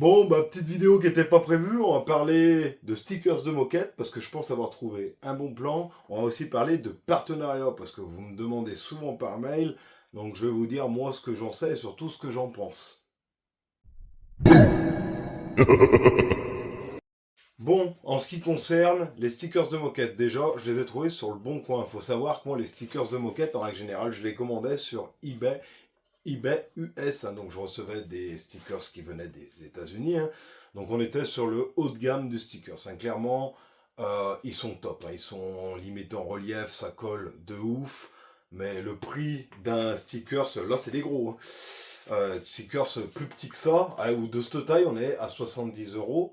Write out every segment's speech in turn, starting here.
Bon, bah, petite vidéo qui n'était pas prévue, on va parler de stickers de moquette parce que je pense avoir trouvé un bon plan. On va aussi parler de partenariat parce que vous me demandez souvent par mail. Donc je vais vous dire moi ce que j'en sais et surtout ce que j'en pense. Bon, en ce qui concerne les stickers de moquette, déjà, je les ai trouvés sur le bon coin. Il faut savoir que moi, les stickers de moquette, en règle générale, je les commandais sur eBay US, hein. Donc je recevais des stickers qui venaient des États-Unis, hein. Donc on était sur le haut de gamme du stickers, hein. Clairement, ils sont top, hein. Ils sont limités en relief, ça colle de ouf. Mais le prix d'un sticker, là c'est des gros, hein. Stickers plus petits que ça, ou de cette taille, on est à 70 €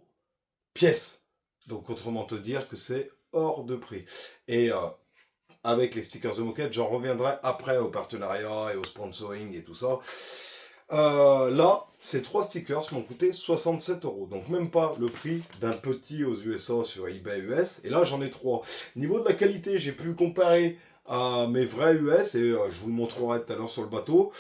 pièce. Donc autrement te dire que c'est hors de prix. Et avec les stickers de moquette, j'en reviendrai après au partenariat et au sponsoring et tout ça. Là, ces trois stickers m'ont coûté 67 €. Donc même pas le prix d'un petit aux USA sur eBay US. Et là, j'en ai trois. Niveau de la qualité, j'ai pu comparer à mes vrais US et je vous le montrerai tout à l'heure sur le bateau.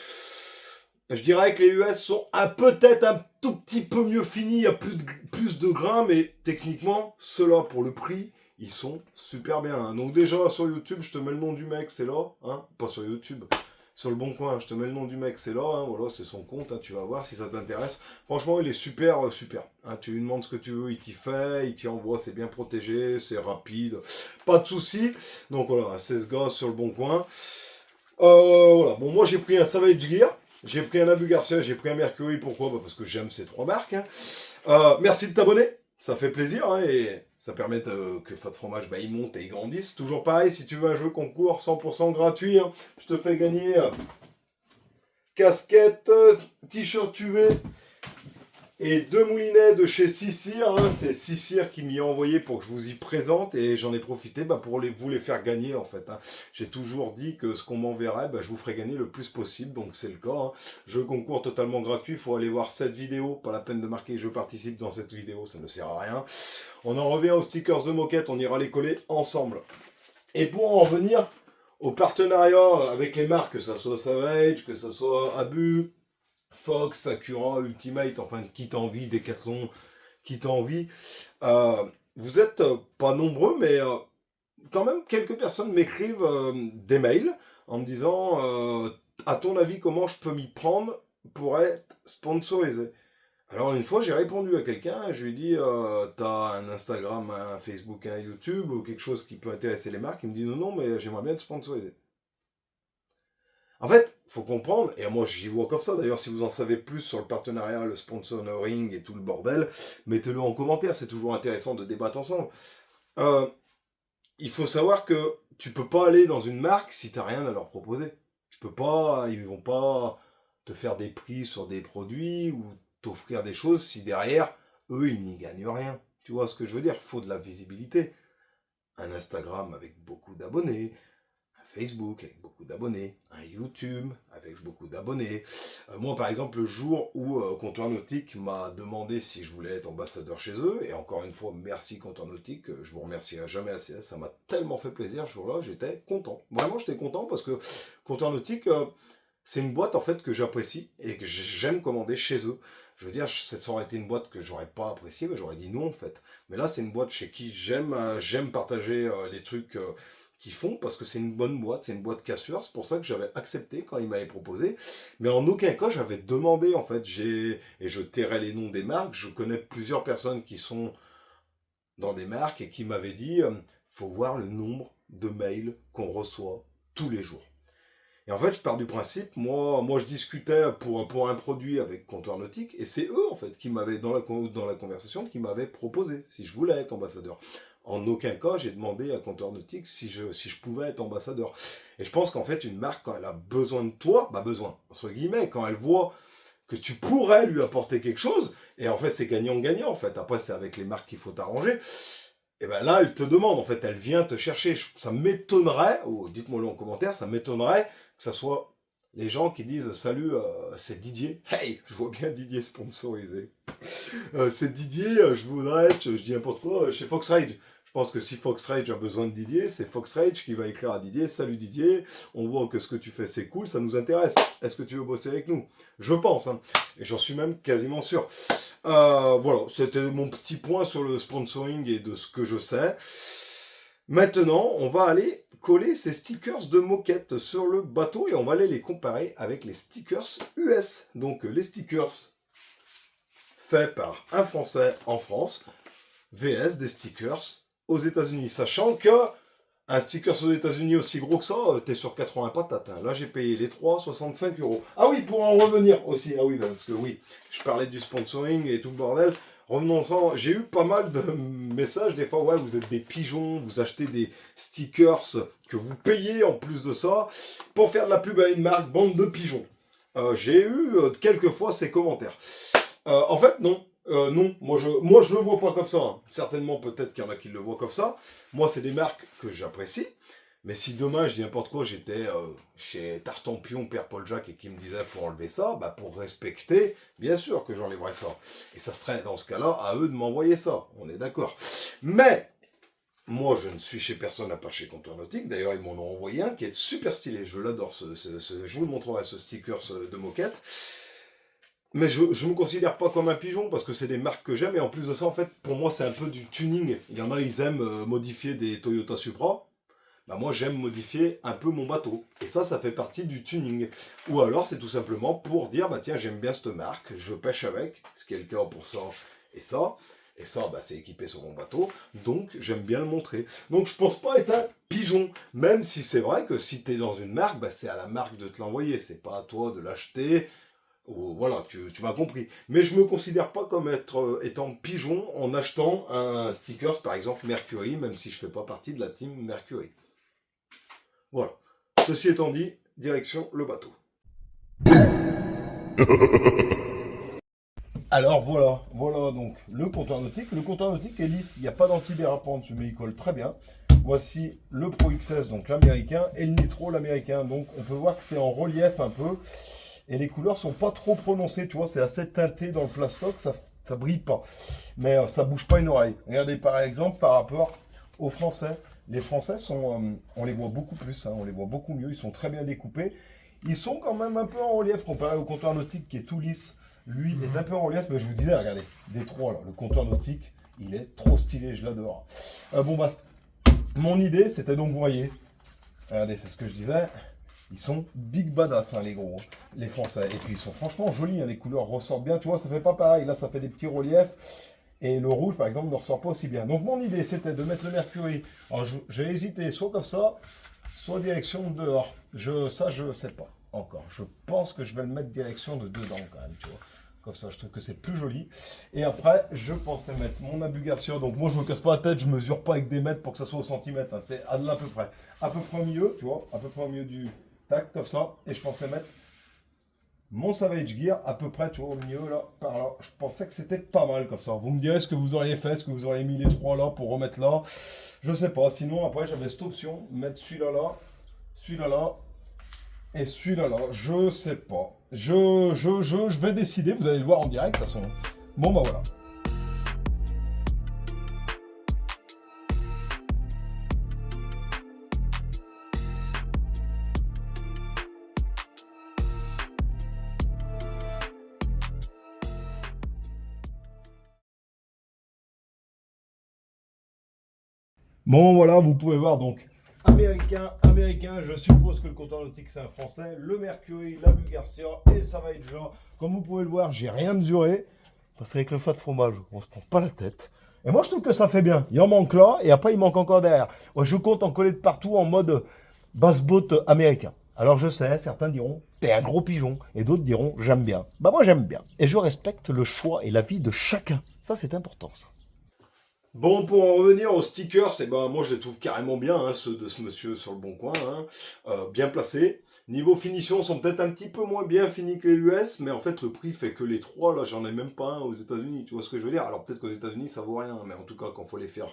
Je dirais que les US sont peut-être un tout petit peu mieux finis, il y a plus de grains, mais techniquement, ceux-là, pour le prix, ils sont super bien, hein. Donc déjà, sur YouTube, je te mets le nom du mec, c'est là, hein. Pas sur YouTube, sur le bon coin, je te mets le nom du mec, c'est là, hein. Voilà, c'est son compte, hein. Tu vas voir si ça t'intéresse. Franchement, il est super, super, hein. Tu lui demandes ce que tu veux, il t'y fait, il t'y envoie, c'est bien protégé, c'est rapide, pas de soucis. Donc voilà, 16 gars sur le bon coin. Voilà, bon, moi j'ai pris un Savage Gear. J'ai pris un Abu Garcia, j'ai pris un Mercury, pourquoi? Bah parce que j'aime ces trois marques, hein. Merci de t'abonner, ça fait plaisir, hein, et ça permet que Fat Fromage il monte et il grandisse. Toujours pareil, si tu veux un jeu concours 100% gratuit, hein, je te fais gagner casquette, t-shirt UV et deux moulinets de chez Sisir, hein. C'est Sisir qui m'y a envoyé pour que je vous y présente et j'en ai profité pour vous les faire gagner en fait, hein. J'ai toujours dit que ce qu'on m'enverrait, je vous ferai gagner le plus possible, donc c'est le cas, hein. Jeu concours totalement gratuit, il faut aller voir cette vidéo, pas la peine de marquer je participe dans cette vidéo, ça ne sert à rien. On en revient aux stickers de moquette, on ira les coller ensemble. Et pour en revenir au partenariat avec les marques, que ça soit Savage, que ça soit Abu, Fox, Sakura, Ultimate, enfin qui t'envie, Decathlon, qui t'envie. Vous êtes pas nombreux, mais quand même quelques personnes m'écrivent des mails en me disant à ton avis comment je peux m'y prendre pour être sponsorisé. Alors une fois j'ai répondu à quelqu'un, je lui ai dit t'as un Instagram, un Facebook, un YouTube ou quelque chose qui peut intéresser les marques. Il me dit non non mais j'aimerais bien être sponsorisé. En fait, faut comprendre, et moi j'y vois comme ça, d'ailleurs si vous en savez plus sur le partenariat, le sponsoring et tout le bordel, mettez-le en commentaire, c'est toujours intéressant de débattre ensemble. Euh, il faut savoir que tu peux pas aller dans une marque si t'as rien à leur proposer. Tu peux pas, ils vont pas te faire des prix sur des produits ou t'offrir des choses si derrière, eux, ils n'y gagnent rien. Tu vois ce que je veux dire? Il faut de la visibilité. Un Instagram avec beaucoup d'abonnés, un Facebook avec beaucoup d'abonnés, un YouTube avec beaucoup d'abonnés. Moi, par exemple, le jour où Comptoir Nautique m'a demandé si je voulais être ambassadeur chez eux, et encore une fois, merci Comptoir Nautique, je vous remercierai jamais assez, ça m'a tellement fait plaisir, ce jour-là, j'étais content. Vraiment, j'étais content parce que Comptoir Nautique, c'est une boîte en fait que j'apprécie et que j'aime commander chez eux. Je veux dire, ça aurait été une boîte que j'aurais pas appréciée, mais j'aurais dit non en fait. Mais là, c'est une boîte chez qui j'aime partager les trucs qu'ils font parce que c'est une bonne boîte, c'est une boîte cassure. C'est pour ça que j'avais accepté quand ils m'avaient proposé. Mais en aucun cas, j'avais demandé en fait. Et je tairai les noms des marques. Je connais plusieurs personnes qui sont dans des marques et qui m'avaient dit faut voir le nombre de mails qu'on reçoit tous les jours. Et en fait, je pars du principe, moi je discutais pour un produit avec Comptoir Nautique, et c'est eux, en fait, qui m'avaient, dans la conversation, qui m'avaient proposé si je voulais être ambassadeur. En aucun cas, j'ai demandé à Comptoir Nautique si je pouvais être ambassadeur. Et je pense qu'en fait, une marque, quand elle a besoin de toi, besoin, entre guillemets, quand elle voit que tu pourrais lui apporter quelque chose, et en fait, c'est gagnant-gagnant, en fait. Après, c'est avec les marques qu'il faut t'arranger. Et ben là, elle te demande, en fait, elle vient te chercher. Ça m'étonnerait, ou dites-moi-le en commentaire, ça m'étonnerait que ça soit les gens qui disent salut, c'est Didier. Hey, je vois bien Didier sponsorisé. C'est Didier, je voudrais être, je dis n'importe quoi, chez Fox Ride. Je pense que si Fox Rage a besoin de Didier, c'est Fox Rage qui va écrire à Didier: salut Didier, on voit que ce que tu fais c'est cool, ça nous intéresse. Est-ce que tu veux bosser avec nous? Je pense, hein. Et j'en suis même quasiment sûr. Voilà, c'était mon petit point sur le sponsoring et de ce que je sais. Maintenant, on va aller coller ces stickers de moquette sur le bateau et on va aller les comparer avec les stickers US. Donc les stickers faits par un Français en France, VS des stickers aux États-Unis. Sachant que un sticker aux États-Unis aussi gros que ça, t'es sur 80 patates. Hein. Là, j'ai payé les 3, 65 euros. Ah oui, pour en revenir aussi. Ah oui, parce que oui, je parlais du sponsoring et tout le bordel. Revenons-en, j'ai eu pas mal de messages des fois, ouais, vous êtes des pigeons, vous achetez des stickers que vous payez en plus de ça pour faire de la pub à une marque, bande de pigeons. J'ai eu quelques fois ces commentaires. En fait, non. Non, moi je le vois pas comme ça. Hein. Certainement, peut-être qu'il y en a qui le voient comme ça. Moi, c'est des marques que j'apprécie. Mais si demain, je dis n'importe quoi, j'étais chez Tartampion, Père Paul Jacques, et qui me disait faut enlever ça, bah pour respecter, bien sûr que j'enlèverais ça. Et ça serait dans ce cas-là à eux de m'envoyer ça. On est d'accord. Mais moi, je ne suis chez personne à part chez Comptoir Nautique. D'ailleurs, ils m'en ont envoyé un qui est super stylé. Je l'adore. Je vous le montrerai, ce sticker de moquette. Mais je ne me considère pas comme un pigeon parce que c'est des marques que j'aime. Et en plus de ça, en fait, pour moi, c'est un peu du tuning. Il y en a, ils aiment modifier des Toyota Supra. Bah moi, j'aime modifier un peu mon bateau. Et ça fait partie du tuning. Ou alors, c'est tout simplement pour dire, bah tiens, j'aime bien cette marque, je pêche avec, ce qui est le cas pour ça et ça. Et ça, bah, c'est équipé sur mon bateau, donc j'aime bien le montrer. Donc je pense pas être un pigeon, même si c'est vrai que si tu es dans une marque, bah, c'est à la marque de te l'envoyer, c'est pas à toi de l'acheter. Voilà, tu m'as compris. Mais je me considère pas comme étant pigeon en achetant un stickers, par exemple Mercury, même si je fais pas partie de la team Mercury. Voilà. Ceci étant dit, direction le bateau. Alors voilà donc le comptoir nautique. Le comptoir nautique est lisse, il n'y a pas d'antidérapant dessus, mais il colle très bien. Voici le Pro XS, donc l'américain, et le Nitro, l'américain. Donc on peut voir que c'est en relief un peu. Et les couleurs sont pas trop prononcées, tu vois, c'est assez teinté dans le plastoc, ça brille pas. Mais ça bouge pas une oreille. Regardez par exemple par rapport aux Français. Les Français sont, on les voit beaucoup plus, hein, on les voit beaucoup mieux, ils sont très bien découpés. Ils sont quand même un peu en relief comparé au comptoir nautique qui est tout lisse. Lui est un peu en relief, mais je vous disais, regardez, Détroit, là, le comptoir nautique, il est trop stylé, je l'adore. Bon bah, mon idée c'était donc, vous voyez, regardez, c'est ce que je disais. Ils sont big badass, hein, les gros, les Français. Et puis ils sont franchement jolis, hein, les couleurs ressortent bien. Tu vois, ça fait pas pareil. Là, ça fait des petits reliefs. Et le rouge, par exemple, ne ressort pas aussi bien. Donc mon idée, c'était de mettre le Mercury. Alors j'ai hésité, soit comme ça, soit direction dehors. Ça, je sais pas encore. Je pense que je vais le mettre direction de dedans quand même, tu vois. Comme ça, je trouve que c'est plus joli. Et après, je pensais mettre mon Abu Garcia. Donc moi, je me casse pas la tête, je mesure pas avec des mètres pour que ça soit au centimètre. Hein. C'est à peu près. À peu près au milieu, tu vois, à peu près au milieu du... Tac, comme ça. Et je pensais mettre mon Savage Gear à peu près, tu vois, au milieu, là, par là. Je pensais que c'était pas mal comme ça. Vous me direz ce que vous auriez fait, ce que vous auriez mis les trois là pour remettre là. Je sais pas. Sinon, après, j'avais cette option, mettre celui-là là, celui-là là, et celui-là là. Je sais pas. Je vais décider. Vous allez le voir en direct, de toute façon. Bon, bah voilà. Bon, voilà, vous pouvez voir donc américain, je suppose que le comptoir nautique c'est un français, le Mercury, l'Abu Garcia et ça va être genre. Comme vous pouvez le voir, j'ai rien mesuré parce qu'avec le fat de fromage, on se prend pas la tête. Et moi je trouve que ça fait bien. Il en manque là et après il manque encore derrière. Moi je compte en coller de partout en mode bass-boat américain. Alors je sais, certains diront t'es un gros pigeon et d'autres diront j'aime bien. Bah moi j'aime bien et je respecte le choix et la vie de chacun. Ça c'est important ça. Bon, pour en revenir aux stickers, ben, moi je les trouve carrément bien, hein, ceux de ce monsieur sur le bon coin, hein, bien placés. Niveau finition, sont peut-être un petit peu moins bien finis que les US, mais en fait le prix fait que les trois, là j'en ai même pas un aux États-Unis, tu vois ce que je veux dire? Alors peut-être qu'aux États-Unis ça vaut rien, mais en tout cas quand il faut les faire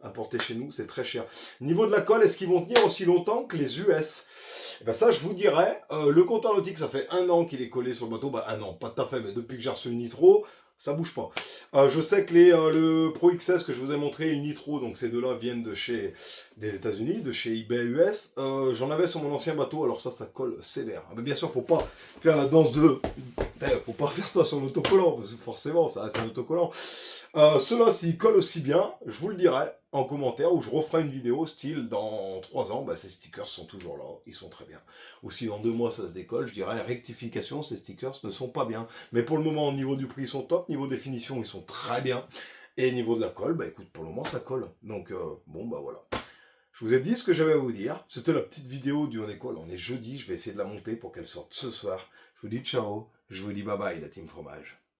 importer chez nous, c'est très cher. Niveau de la colle, est-ce qu'ils vont tenir aussi longtemps que les US? Eh ben ça, je vous dirais, le comptoir nautique, ça fait 1 an qu'il est collé sur le bateau, bah 1 an, pas tout à fait, mais depuis que j'ai reçu le Nitro, ça bouge pas. Je sais que le Pro XS que je vous ai montré et le Nitro, donc ces deux-là viennent des États-Unis, de chez eBay US. J'en avais sur mon ancien bateau, alors ça colle sévère. Mais bien sûr, faut pas faire la danse faut pas faire ça sur l'autocollant, parce que forcément, ça reste un autocollant. Ceux-là, s'ils collent aussi bien, je vous le dirai en commentaire, ou je referai une vidéo style dans 3 ans, ces stickers sont toujours là, ils sont très bien. Ou si dans 2 mois ça se décolle, je dirais rectification, ces stickers ne sont pas bien. Mais pour le moment, au niveau du prix, ils sont top, niveau définition, ils sont très bien. Et niveau de la colle, écoute, pour le moment, ça colle. Donc, voilà. Je vous ai dit ce que j'avais à vous dire. C'était la petite vidéo du On est quoi là, on est jeudi, je vais essayer de la monter pour qu'elle sorte ce soir. Je vous dis ciao, je vous dis bye bye la team fromage.